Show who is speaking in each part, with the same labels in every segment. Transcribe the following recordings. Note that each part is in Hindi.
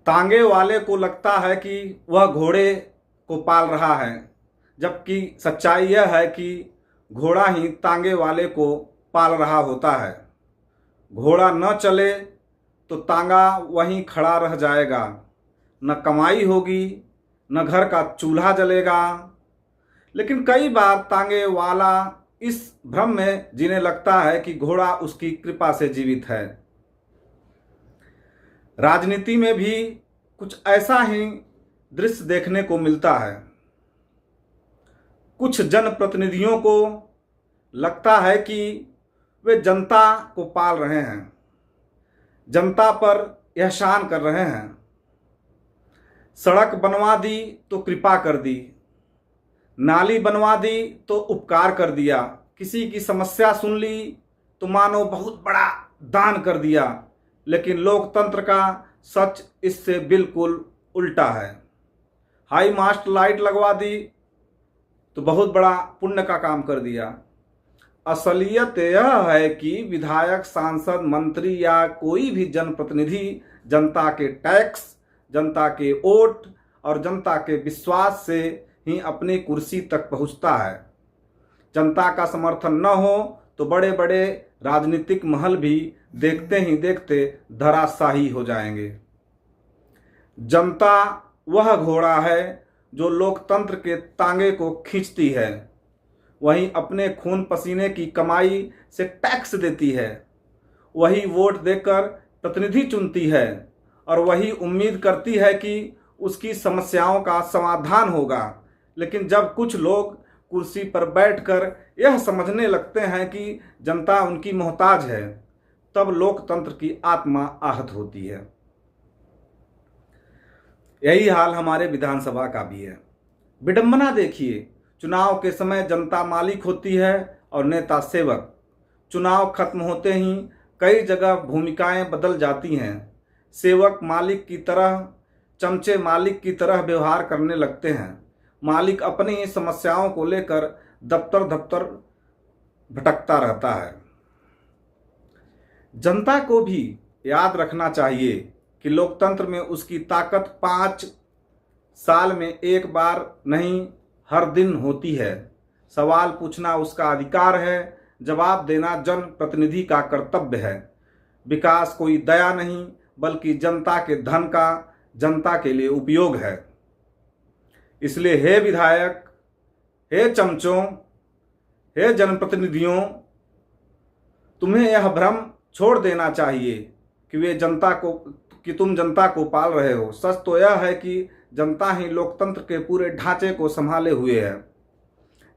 Speaker 1: तांगे वाले को लगता है कि वह घोड़े को पाल रहा है, जबकि सच्चाई यह है कि घोड़ा ही तांगे वाले को पाल रहा होता है। घोड़ा न चले तो तांगा वहीं खड़ा रह जाएगा, न कमाई होगी न घर का चूल्हा जलेगा। लेकिन कई बार तांगे वाला इस भ्रम में जीने लगता है कि घोड़ा उसकी कृपा से जीवित है। राजनीति में भी कुछ ऐसा ही दृश्य देखने को मिलता है। कुछ जनप्रतिनिधियों को लगता है कि वे जनता को पाल रहे हैं, जनता पर एहसान कर रहे हैं। सड़क बनवा दी तो कृपा कर दी, नाली बनवा दी तो उपकार कर दिया, किसी की समस्या सुन ली तो मानो बहुत बड़ा दान कर दिया। लेकिन लोकतंत्र का सच इससे बिल्कुल उल्टा है। हाई मास्ट लाइट लगवा दी तो बहुत बड़ा पुण्य का काम कर दिया। असलियत यह है कि विधायक, सांसद, मंत्री या कोई भी जनप्रतिनिधि जनता के टैक्स, जनता के वोट और जनता के विश्वास से ही अपनी कुर्सी तक पहुंचता है। जनता का समर्थन न हो तो बड़े बड़े राजनीतिक महल भी देखते ही देखते धराशायी हो जाएंगे। जनता वह घोड़ा है जो लोकतंत्र के तांगे को खींचती है, वही अपने खून पसीने की कमाई से टैक्स देती है, वही वोट देकर प्रतिनिधि चुनती है और वही उम्मीद करती है कि उसकी समस्याओं का समाधान होगा। लेकिन जब कुछ लोग कुर्सी पर बैठकर यह समझने लगते हैं कि जनता उनकी मोहताज है, तब लोकतंत्र की आत्मा आहत होती है। यही हाल हमारे विधानसभा का भी है। विडंबना देखिए, चुनाव के समय जनता मालिक होती है और नेता सेवक। चुनाव खत्म होते ही कई जगह भूमिकाएं बदल जाती हैं। सेवक मालिक की तरह, चमचे मालिक की तरह व्यवहार करने लगते हैं। मालिक अपनी ही समस्याओं को लेकर दफ्तर दफ्तर भटकता रहता है। जनता को भी याद रखना चाहिए कि लोकतंत्र में उसकी ताकत 5 साल में एक बार नहीं, हर दिन होती है। सवाल पूछना उसका अधिकार है, जवाब देना जनप्रतिनिधि का कर्तव्य है। विकास कोई दया नहीं बल्कि जनता के धन का जनता के लिए उपयोग है। इसलिए हे विधायक, हे चमचों, हे जनप्रतिनिधियों, तुम्हें यह भ्रम छोड़ देना चाहिए कि तुम जनता को पाल रहे हो। सच तो यह है कि जनता ही लोकतंत्र के पूरे ढांचे को संभाले हुए है।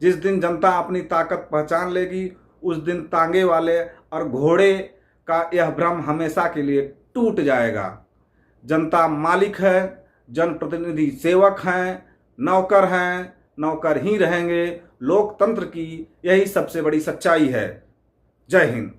Speaker 1: जिस दिन जनता अपनी ताकत पहचान लेगी, उस दिन तांगे वाले और घोड़े का यह भ्रम हमेशा के लिए टूट जाएगा। जनता मालिक है, जनप्रतिनिधि सेवक हैं, नौकर हैं, नौकर ही रहेंगे। लोकतंत्र की यही सबसे बड़ी सच्चाई है। जय हिंद।